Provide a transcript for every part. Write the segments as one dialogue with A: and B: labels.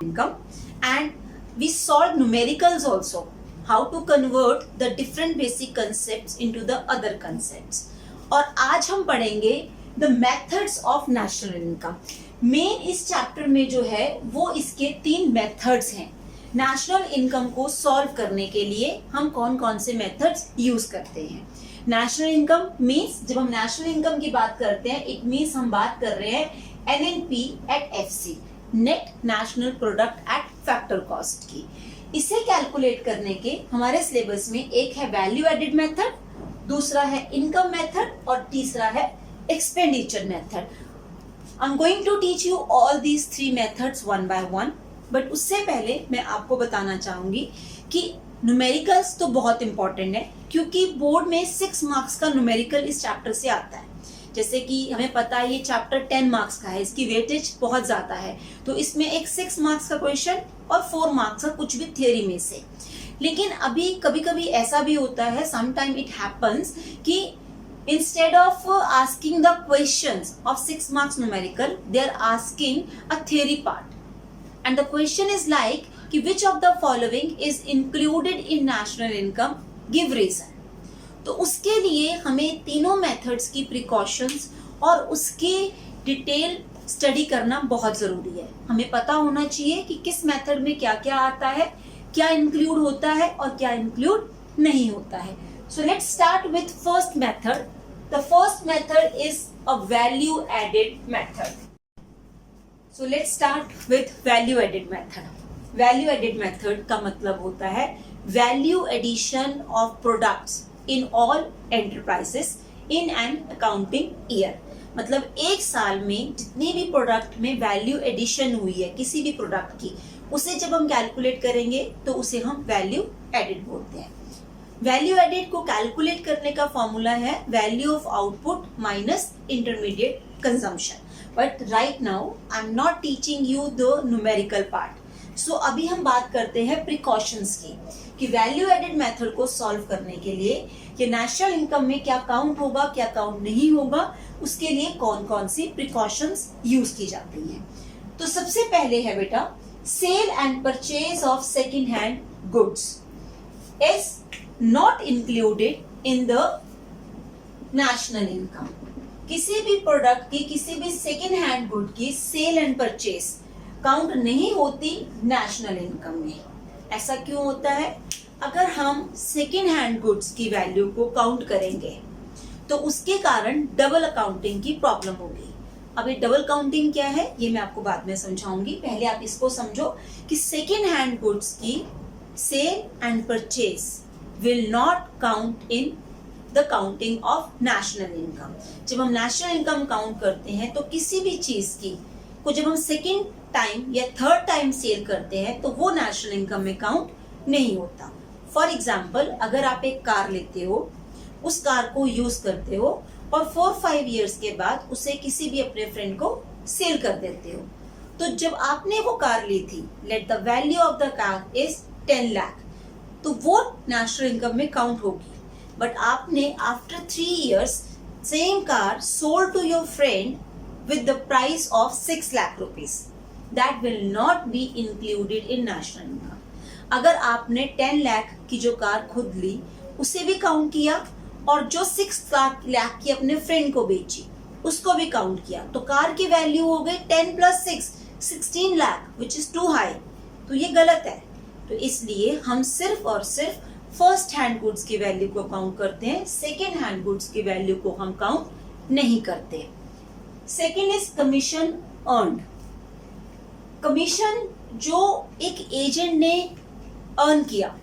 A: income, and we solve numericals also, how to convert the different basic concepts into the other concepts. और आज हम पढ़ेंगे the methods of national income. Main इस chapter में जो है वो इसके 3 मेथड्स हैं. नेशनल इनकम को सॉल्व करने के लिए हम कौन कौन से मेथड्स यूज करते हैं. नेशनल इनकम मीन्स, जब हम नेशनल इनकम की बात करते हैं, इट मीन्स हम बात कर रहे हैं NNP at FC, net national product at factor cost की. इसे कैलकुलेट करने के हमारे सिलेबस में एक है वैल्यू एडेड मेथड, दूसरा है इनकम मेथड और तीसरा है expenditure method. I am going to teach you all these 3 methods one by one. But उससे पहले मैं आपको बताना चाहूंगी कि न्यूमेरिकल्स तो बहुत इंपॉर्टेंट है, क्योंकि बोर्ड में 6 मार्क्स का न्यूमेरिकल इस चैप्टर से आता है. जैसे कि हमें पता है ये चैप्टर 10 मार्क्स का है, इसकी वेटेज बहुत ज्यादा है, तो इसमें एक 6 मार्क्स का क्वेश्चन और 4 मार्क्स का कुछ भी थियोरी में से. लेकिन अभी कभी कभी ऐसा भी होता है, समटाइम इट हैपन्स कि instead of asking the questions of 6 marks numerical, they are asking a theory part, and the question is like कि which of the following is included in national income, give reason. तो उसके लिए हमें तीनों methods की precautions और उसके detail study करना बहुत जरूरी है. हमें पता होना चाहिए कि किस मेथड में क्या क्या आता है, क्या इंक्लूड होता है और क्या इंक्लूड नहीं होता है. So let's start with first method. The first method is a value added method. So let's start with value added method. Value added method का मतलब होता है value addition of products in all enterprises in an accounting year. मतलब एक साल में जितनी भी प्रोडक्ट में वैल्यू एडिशन हुई है किसी भी प्रोडक्ट की, उसे जब हम कैलकुलेट करेंगे तो उसे हम वैल्यू एडेड बोलते हैं. वैल्यू एडेड को कैलकुलेट करने का फॉर्मूला है value of output minus intermediate consumption. But right now I am not teaching you the numerical part. So अभी हम बात करते हैं प्रिकॉशंस की, कि वैल्यू एडेड मेथड को सॉल्व करने के लिए कि नेशनल इनकम में क्या काउंट होगा क्या काउंट नहीं होगा, उसके लिए कौन कौन सी प्रिकॉशंस यूज की जाती हैं. तो सबसे पहले है बेटा sale and purchase of second hand goods is not included in the national income. किसी भी प्रोडक्ट की, किसी भी सेकेंड हैंड गुड की सेल एंड परचेज काउंट नहीं होती नेशनल इनकम में. ऐसा क्यों होता है? अगर हम सेकेंड हैंड गुड्स की वैल्यू को काउंट करेंगे तो उसके कारण डबल अकाउंटिंग की प्रॉब्लम होगी. अब ये डबल काउंटिंग क्या है ये मैं आपको बाद में समझाऊंगी. पहले आप इसको समझो कि सेकेंड हैंड गुड्स की sale and purchase will not count in the counting of national income. जब हम national income काउंट करते हैं तो किसी भी चीज की को जब हम सेकेंड टाइम या थर्ड टाइम सेल करते हैं तो वो नेशनल इनकम में काउंट नहीं होता. फॉर एग्जाम्पल, अगर आप एक कार लेते हो, उस कार को यूज करते हो और 4-5 ईयर्स के बाद उसे किसी भी अपने फ्रेंड को सेल कर देते हो, तो जब आपने वो कार ली थी, let the value of the car is 10 lakh, तो वो नेशनल इनकम में काउंट होगी. बट आपने after 3 years same car sold to your friend with the price of 6 lakh rupees, that will not be included in national income. अगर आपने 10 लाख की जो car खुद ली उसे भी काउंट किया और जो 6 लाख की अपने फ्रेंड को बेची उसको भी काउंट किया, तो कार की वैल्यू हो गई 10 + 6 16 lakh, which is too high. तो ये गलत है. तो इसलिए हम सिर्फ और सिर्फ फर्स्ट हैंड गुड्स की वैल्यू को काउंट करते हैं, सेकेंड हैंड गुड्स की वैल्यू को हम काउंट नहीं करते. Second is commission earned. Commission जो एक एजेंट ने अर्न किया.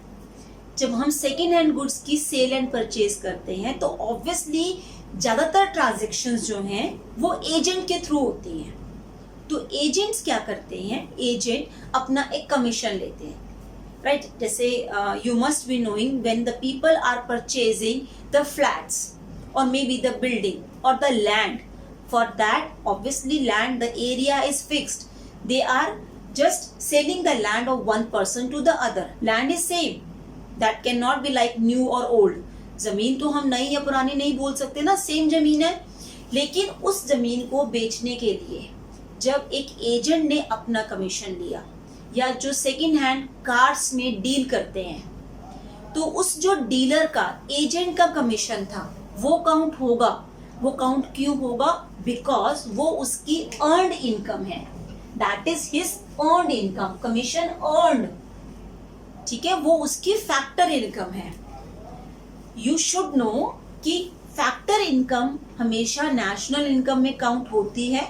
A: जब हम सेकेंड हैंड गुड्स की सेल एंड परचेज करते हैं तो ऑब्वियसली ज्यादातर ट्रांजेक्शंस जो हैं वो एजेंट के थ्रू होती हैं. तो एजेंट्स क्या करते हैं, एजेंट अपना एक कमीशन लेते हैं, राइट. जैसे you must be knowing when the people are purchasing the flats और मे बी द बिल्डिंग और the land. For that, obviously land, the area is fixed. They are just selling the land of one person to the other. Land is same. That cannot be like new or old. जमीन तो हम नई या पुरानी नहीं बोल सकते ना, सेम जमीन है. लेकिन उस जमीन को बेचने के लिए जब एक एजेंट ने अपना कमीशन लिया या जो सेकेंड हैंड कार्स में डील करते हैं, तो उस जो डीलर का, एजेंट का कमीशन था वो काउंट होगा। वो काउंट क्यों होगा? बिकॉज वो उसकी अर्नड इनकम है, that is his earned income, commission earned, ठीक है, वो उसकी फैक्टर इनकम है। यू शुड नो कि फैक्टर इनकम हमेशा नेशनल इनकम में काउंट होती है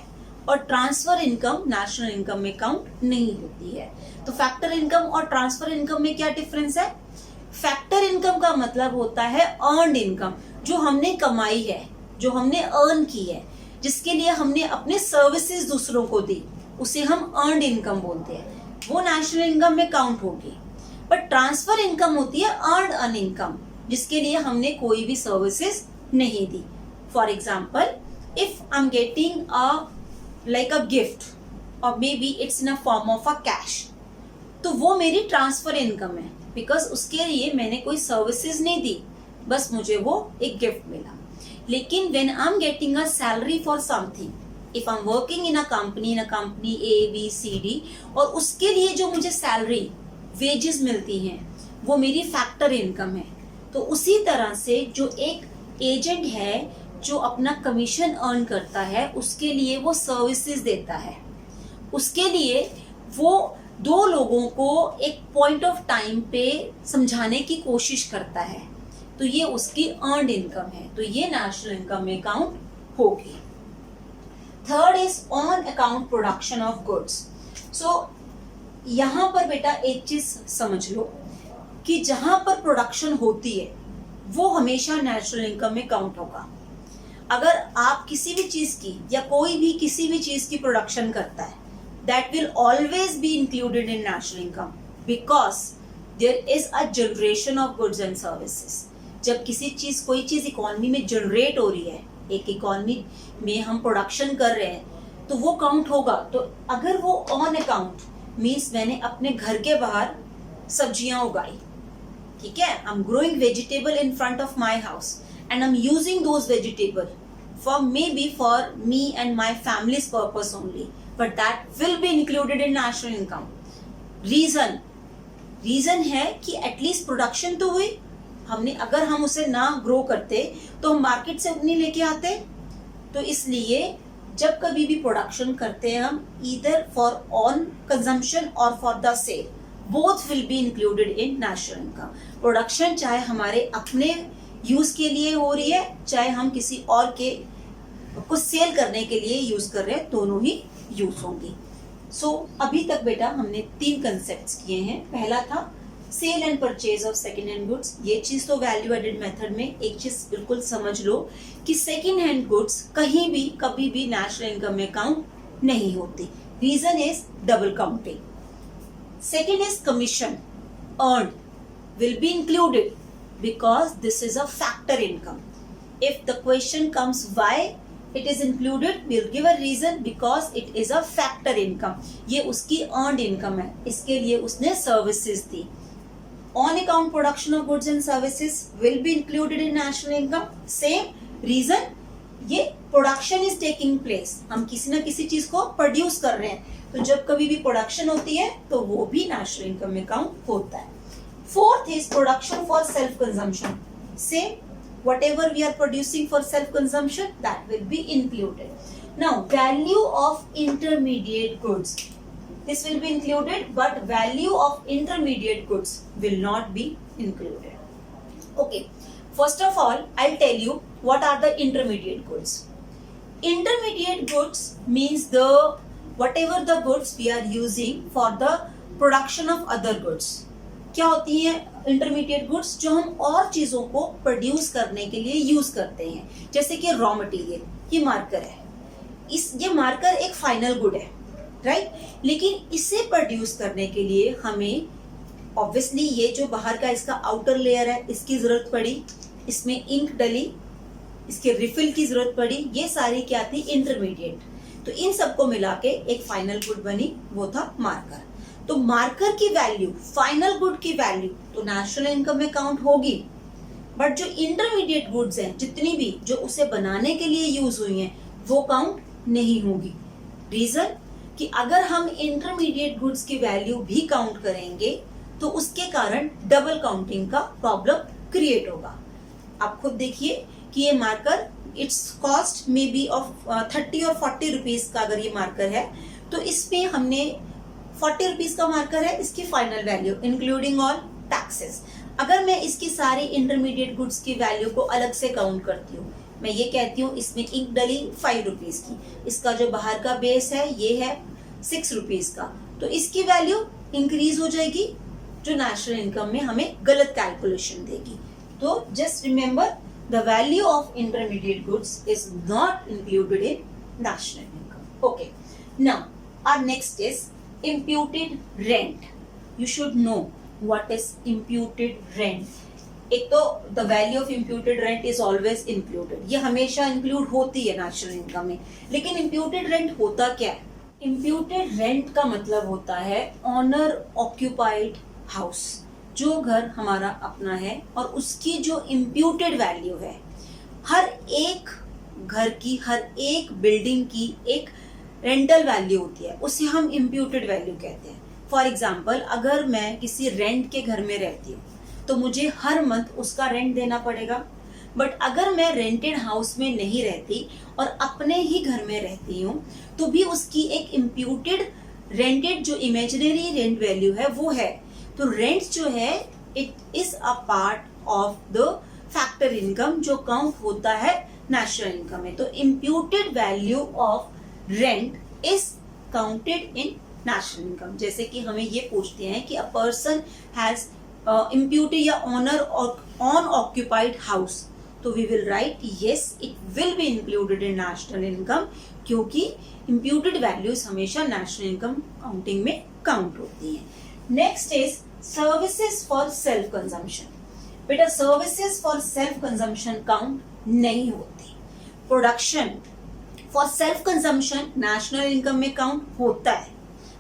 A: और ट्रांसफर इनकम नेशनल इनकम में काउंट नहीं होती है। तो फैक्टर इनकम और ट्रांसफर इनकम में क्या डिफरेंस है? फैक्टर इनकम का मतलब होता है अर्नड इनकम, जो हमने कमाई है, जो हमने अर्न की है, जिसके लिए हमने अपने सर्विसेज दूसरों को दी, उसे हम अर्नड इनकम बोलते हैं, वो नेशनल इनकम में काउंट होगी। बट ट्रांसफर इनकम होती है अर्न इनकम, जिसके लिए हमने कोई भी सर्विसेज नहीं दी। For example, if I am getting like a gift or maybe it's in a form of a cash, तो वो मेरी ट्रांसफर इनकम है, बिकॉज उसके लिए मैंने कोई सर्विसेज नहीं दी, बस मुझे वो एक गिफ्ट मिला। लेकिन when I'm getting a salary for something, if I'm working in a company A B C D, और उसके लिए जो मुझे सैलरी, वेजेस मिलती हैं, वो मेरी फैक्टर इनकम है। तो उसी तरह से जो एक एजेंट है जो अपना कमीशन अर्न करता है, उसके लिए वो सर्विसेज देता है, उसके लिए वो दो लोगों को एक पॉइंट ऑफ टाइम पे समझाने की कोशिश करता है, तो ये उसकी अर्नड इनकम है, तो ये नेशनल इनकम में काउंट होगी। Third is on account production of goods. So यहाँ पर बेटा एक चीज समझ लो कि जहां पर प्रोडक्शन होती है वो हमेशा नेशनल इनकम में काउंट होगा। अगर आप किसी भी चीज की या कोई भी किसी भी चीज की प्रोडक्शन करता है, that will always be included in national income, because there is a generation of goods and services. जब किसी चीज, कोई चीज इकोनॉमी में जनरेट हो रही है, एक इकोनॉमी में हम प्रोडक्शन कर रहे हैं, तो वो काउंट होगा। तो अगर वो ऑन अकाउंट मीन्स मैंने अपने घर के बाहर सब्जियां उगाई, ठीक है, I am growing vegetable in front of my house and I'm using those vegetable for maybe for me and my family's purpose only, but that will be included in national income. reason है कि at least production तो हुई हमने, अगर हम उसे ना grow करते तो हम मार्केट से नहीं लेके आते। तो इसलिए जब कभी भी प्रोडक्शन करते हैं हम, either for own consumption or for the sale, both will be included in national income. Production चाहे हमारे अपने यूज के लिए हो रही है, चाहे हम किसी और के को सेल करने के लिए यूज कर रहे हैं, दोनों ही यूज होंगी। सो अभी तक बेटा हमने 3 कंसेप्ट्स किए हैं। पहला था sale and purchase of second hand goods. ये चीज तो वैल्यू एडेड मेथड में एक चीज बिल्कुल समझ लो कि सेकेंड हैंड गुड्स कहीं भी कभी भी नेशनल इनकम में काउंट नहीं होती। Reason is double counting. Second is commission earned will be included because this is a factor income. If the question comes why it is included, we'll give a reason, because it is a factor income. ये उसकी earned income है, इसके लिए उसने services the. On account production of goods and services will be included in national income. Same reason, ये production is taking place, हम किसी ना किसी चीज को produce कर रहे हैं, तो जब कभी भी production होती है तो वो भी national income में count होता है। Fourth is production for self-consumption. Same, whatever we are producing for self-consumption, that will be included. Now, value of intermediate goods. This will be included, but value of intermediate goods will not be included. Okay, first of all, I'll tell you what are the intermediate goods. Intermediate goods means whatever the goods we are using for the production of other goods. क्या होती है intermediate goods? जो हम और चीजों को produce करने के लिए यूज करते हैं, जैसे कि रॉ मटेरियल, ये मार्कर है, ये मार्कर एक फाइनल गुड है, राइट? लेकिन इसे प्रोड्यूस करने के लिए हमें ऑब्वियसली ये जो बाहर का इसका आउटर लेयर है, इसकी जरूरत पड़ी, इसमें इंक डली, इसके रिफिल की जरूरत पड़ी, ये सारी क्या थी? इंटरमीडिएट। तो इन सबको मिला के एक फाइनल गुड बनी, वो था मार्कर। तो मार्कर की वैल्यू, फाइनल गुड की वैल्यू तो नेशनल इनकम में काउंट होगी, बट जो इंटरमीडिएट गुड्स हैं, जितनी भी जो उसे बनाने के लिए यूज हुई हैं, वो काउंट नहीं होगी। रीजन, कि अगर हम इंटरमीडिएट गुड्स की वैल्यू भी काउंट करेंगे तो उसके कारण डबल काउंटिंग का प्रॉब्लम क्रिएट होगा। आप खुद देखिए कि ये marker it's cost may be of 30 और 40 रुपीज का अगर ये मार्कर है तो इसमें हमने 40 रुपीज का मार्कर है, इसकी final value including all taxes. अगर मैं इसकी सारी इंटरमीडिएट गुड्स की वैल्यू को अलग से काउंट करती हूँ, मैं ये कहती हूँ इसमें इंक डली 5 रुपीज की, इसका जो बाहर का बेस है ये है 6 रुपीज का, तो इसकी वैल्यू इंक्रीज हो जाएगी जो नेशनल इनकम में हमें गलत कैलकुलेशन देगी। तो just remember the value of intermediate goods is not included in national income. Okay, now our next is imputed rent. You should know what is imputed rent. एक तो the value of imputed rent is always included. ये हमेशा include होती है national income में, लेकिन imputed rent होता क्या है? imputed rent का मतलब होता है owner occupied house, जो घर हमारा अपना है और उसकी जो imputed value है, हर एक घर की, हर एक बिल्डिंग की एक रेंटल वैल्यू होती है, उसे हम इम्प्यूटेड वैल्यू कहते हैं। फॉर एग्जाम्पल, अगर मैं किसी रेंट के घर में रहती हूँ तो मुझे हर मंथ उसका रेंट देना पड़ेगा, बट अगर मैं रेंटेड हाउस में नहीं रहती और अपने ही घर में रहती हूँ तो भी उसकी एक इम्प्यूटेड रेंटेड जो इमेजिनरी रेंट वैल्यू है वो है। तो रेंट जो है it is a part of the factor income जो काउंट होता है नेशनल इनकम में। तो imputed value of rent is counted in national income. जैसे कि हमें ये पूछते हैं कि अ पर्सन हैज इम्प्यूटेड या ओनर ऑन ऑक्यूपाइड हाउस, तो we will write yes it will be included in national income, क्योंकि इम्प्यूटेड वैल्यूज हमेशा नेशनल इनकम काउंटिंग में काउंट होती हैं। Next is services for self consumption. बेटा services for self consumption count नहीं होती। Production for self consumption national income में count होता है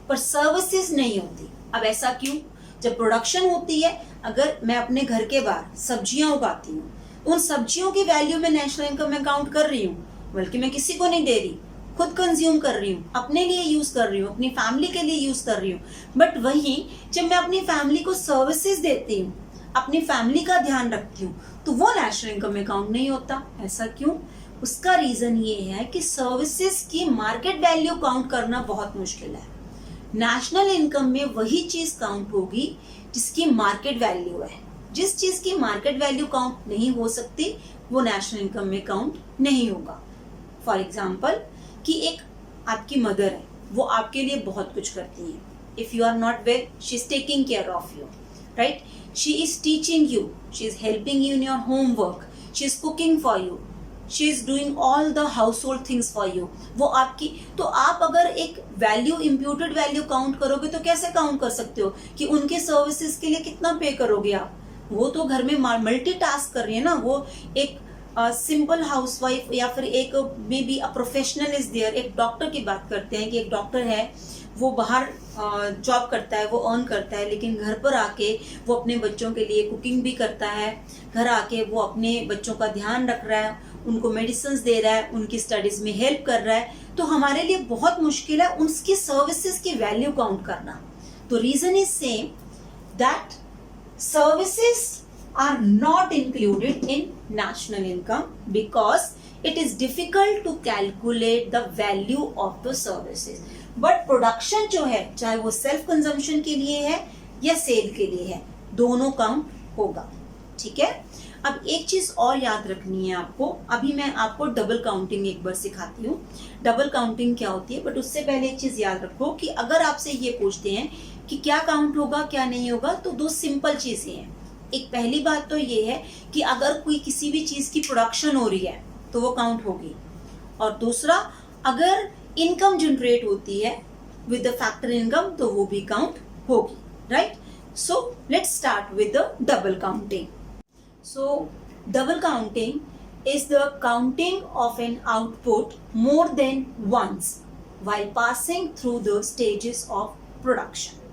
A: पर सर्विसेज नहीं होती। अब ऐसा क्यों? जब प्रोडक्शन होती है, अगर मैं अपने घर के बाहर सब्जियां उगाती हूँ, उन सब्जियों की वैल्यू में नेशनल इनकम में काउंट कर रही हूँ, बल्कि मैं किसी को नहीं दे रही, खुद कंज्यूम कर रही हूँ, अपने लिए यूज कर रही हूँ, अपनी फैमिली के लिए यूज कर रही हूँ। बट वहीं जब मैं अपनी फैमिली को सर्विसेज देती हूँ, अपनी फैमिली का ध्यान रखती हूँ, तो वो नेशनल इनकम में काउंट नहीं होता। ऐसा क्यों? उसका रीजन ये है कि सर्विसेज की मार्केट वैल्यू काउंट करना बहुत मुश्किल है। नेशनल इनकम में वही चीज काउंट होगी जिसकी मार्केट वैल्यू है। जिस चीज की मार्केट वैल्यू काउंट नहीं हो सकती वो नेशनल इनकम में काउंट नहीं होगा। फॉर एग्जाम्पल कि एक आपकी मदर है, वो आपके लिए बहुत कुछ करती है। If you are not well, she is taking care of you, right? She is teaching you, she is helping you in your homework, she is cooking for you, she is doing all the household things for you। वो आपकी, तो आप अगर एक value imputed value count करोगे तो कैसे count कर सकते हो कि उनके सर्विसेज के लिए कितना पे करोगे आप? वो तो घर में मल्टीटास्क कर रही है ना, वो एक सिंपल हाउसवाइफ या फिर एक may be a professional is there. एक डॉक्टर की बात करते हैं कि एक डॉक्टर है, वो बाहर जॉब करता है, वो अर्न करता है, लेकिन घर पर आके वो अपने बच्चों के लिए कुकिंग भी करता है, घर आके वो अपने बच्चों का ध्यान रख रहा है, उनको मेडिसिन दे रहा है, उनकी स्टडीज में हेल्प कर रहा है। तो हमारे लिए बहुत मुश्किल है उसकी सर्विसेज की वैल्यू काउंट करना। तो reason is same that services are not included in national income because it is difficult to calculate the value of the services. But production जो है, चाहे वो self consumption के लिए है या सेल के लिए है, दोनों काउंट होगा। ठीक है, अब एक चीज और याद रखनी है आपको। अभी मैं आपको डबल काउंटिंग एक बार सिखाती हूँ, डबल काउंटिंग क्या होती है। बट उससे पहले एक चीज याद रखो कि अगर आपसे ये पूछते हैं कि क्या काउंट होगा क्या नहीं होगा, तो दो सिंपल चीजें हैं। एक पहली बात तो ये है कि अगर कोई किसी भी चीज की प्रोडक्शन हो रही है तो वो काउंट होगी, और दूसरा अगर इनकम जनरेट होती है विद द फैक्टर इनकम तो वो भी काउंट होगी, right? So let's start with the double counting. So double counting is the counting of an output more than once while passing through the stages of production.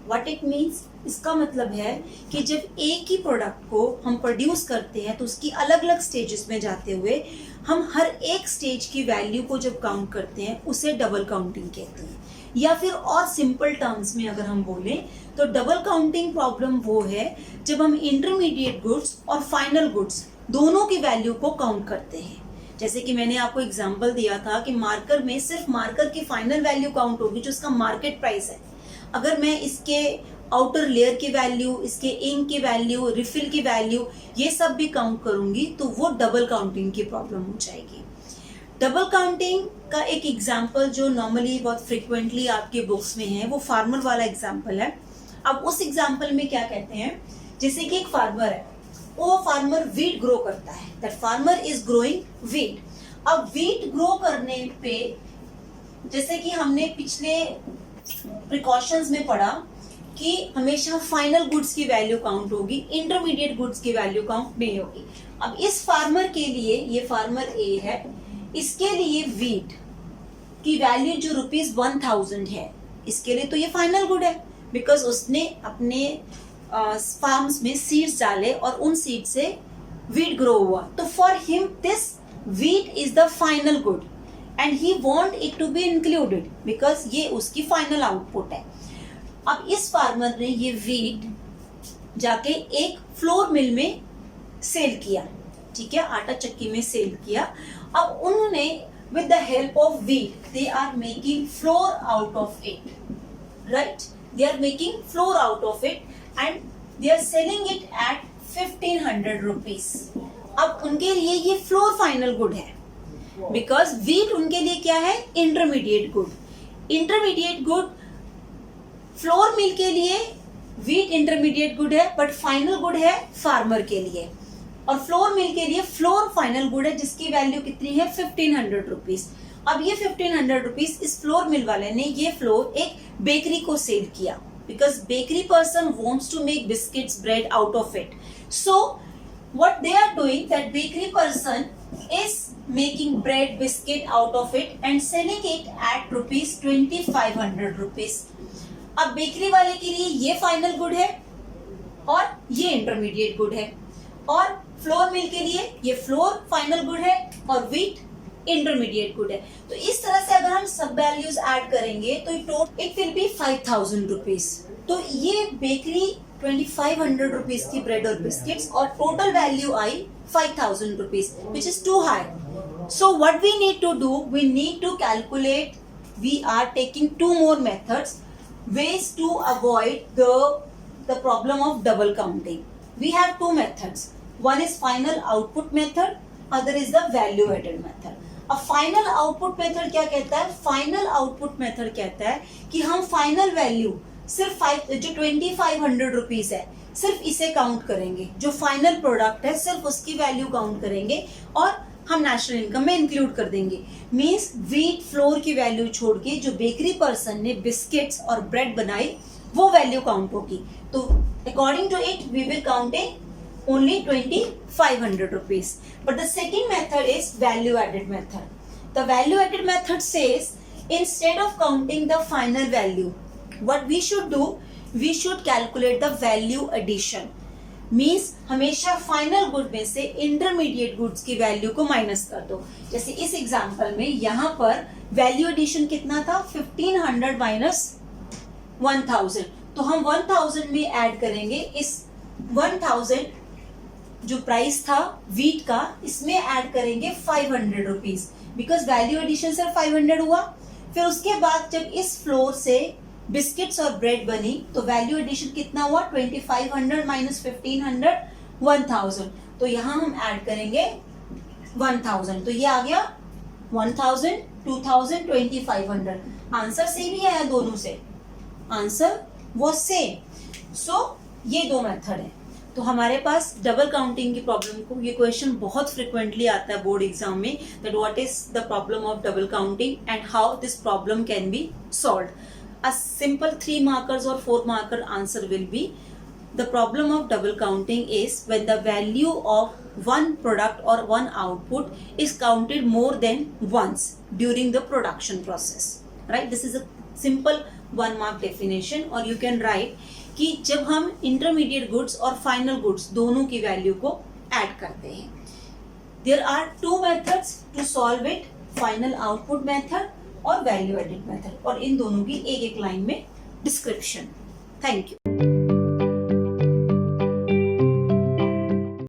A: What it means, इसका मतलब है कि जब एक ही product को हम produce करते हैं तो उसकी अलग अलग स्टेजेस में जाते हुए हम हर एक स्टेज की वैल्यू को जब काउंट करते हैं उसे डबल काउंटिंग कहते हैं। या फिर और सिंपल टर्म्स में अगर हम बोलें तो डबल काउंटिंग प्रॉब्लम वो है जब हम इंटरमीडिएट गुड्स और फाइनल गुड्स दोनों की वैल्यू को काउंट करते हैं। जैसे कि मैंने आपको एग्जांपल दिया था कि मार्कर में सिर्फ मार्कर की फाइनल वैल्यू काउंट होगी जो उसका मार्केट प्राइस है। अगर मैं इसके आउटर लेयर की वैल्यू, इसके इंक की वैल्यू, रिफिल की वैल्यू, ये सब भी काउंट करूंगी तो वो डबल काउंटिंग की प्रॉब्लम हो जाएगी। डबल काउंटिंग का एक एग्जाम्पल जो नॉर्मली बहुत फ्रिक्वेंटली आपके बुक्स में है वो फार्मर वाला एग्जाम्पल है। अब उस एग्जाम्पल में क्या कहते हैं, जैसे कि एक फार्मर है, वो फार्मर वीट ग्रो करता है, that farmer is growing wheat. अब वीट ग्रो करने पे जैसे कि हमने पिछले प्रिकॉशंस में पढ़ा कि हमेशा फाइनल गुड्स की वैल्यू काउंट होगी, इंटरमीडिएट गुड्स की वैल्यू काउंट नहीं होगी। अब इस फार्मर के लिए, ये फार्मर ए है, इसके लिए वीट की वैल्यू जो ₹1000 है, इसके लिए तो ये फाइनल गुड है बिकॉज उसने अपने फार्म्स में सीड्स डाले और उन सीड से वीट ग्रो हुआ। तो for him this wheat is the final good and he want it to be included because ये उसकी फाइनल आउटपुट है। अब इस फार्मर ने ये वीट जाके एक फ्लोर मिल में सेल किया, ठीक है, आटा चक्की में सेल किया। अब उन्होंने with the help of wheat they are making flour out of it, right? They are making flour out of it and they are selling it at 1500 rupees. अब उनके लिए ये फ्लोर फाइनल गुड है because wheat उनके लिए क्या है, intermediate good. Intermediate good flour mill के लिए वीट इंटरमीडिएट गुड है बट फाइनल गुड है फार्मर के लिए, और फ्लोर मिल के लिए फ्लोर फाइनल गुड है जिसकी वैल्यू कितनी है 1500 रुपीज। अब ये 1500 रुपीज इस फ्लोर मिल वाले ने ये फ्लोर एक बेकरी को सेल किया because bakery person wants to make biscuits bread out of it. So what they are doing, that bakery person is making bread biscuit out of it and selling it at ₹2500 rupees. अब bakery वाले के लिए ये final good है और ये intermediate good है, और फ्लोर मिल के लिए ये फ्लोर फाइनल गुड है और वीट इंटरमीडिएट गुड है। तो इस तरह से अगर हम सब वैल्यूज ऐड करेंगे तो इट विल बी 5000 रुपीज। तो ये बेकरी 2500 रुपीज की ब्रेड और बिस्किट्स और टोटल वैल्यू आई 5000 rupees which is too high. So what we need to do, we need to calculate, we are taking two more methods, ways to avoid the problem of double counting. We have two methods. One is final output method, other is the value added method. अब final output method क्या कहता है? Final output method कहता है कि हम final value सिर्फ जो 2500 रुपीज है सिर्फ इसे काउंट करेंगे, जो फाइनल प्रोडक्ट है सिर्फ उसकी वैल्यू काउंट करेंगे और हम नेशनल इनकम में इंक्लूड कर देंगे। मींस वीट फ्लोर की वैल्यू छोड़ के जो बेकरी पर्सन ने बिस्किट्स और ब्रेड बनाई वो वैल्यू काउंट होगी। तो according to it we will counting only 2500 rupees. But the second method is value added method. The value added method says instead of counting the final value what we should do, we should calculate the value addition. Means हमेशा final good में से intermediate goods की value को minus कर दो। जैसे इस example में यहाँ पर वैल्यू एडिशन कितना था, 1500 माइनस 1000, तो हम 1000 में ऐड करेंगे इस 1000 जो प्राइस था वीट का, इसमें ऐड करेंगे 500 रुपीज बिकॉज वैल्यू एडिशन सिर्फ 500 हुआ। फिर उसके बाद जब इस फ्लोर से बिस्किट्स और ब्रेड बनी तो वैल्यू एडिशन कितना हुआ, 2500 माइनस 1500, 1000। तो यहाँ हम ऐड करेंगे 1000, तो ये आ गया 1000, 2000, 2500। आंसर सेम ही आया दोनों से, आंसर वो सेम। सो ये दो मेथड है। तो हमारे पास डबल काउंटिंग की प्रॉब्लम को, ये क्वेश्चन बहुत फ्रिक्वेंटली आता है बोर्ड एग्जाम में, that what is the problem of double counting and how this problem can be solved. A simple 3 markers or 4 marker answer will be, the problem of double counting is when the value of one product or one output is counted more than once during the production process, right? This is a simple 1 mark definition, or you can write कि जब हम intermediate goods और final goods दोनों की value को add करते हैं। There are two methods to solve it, final output method और वैल्यू एडिड मेथड, और इन दोनों की एक एक लाइन में डिस्क्रिप्शन। Thank you.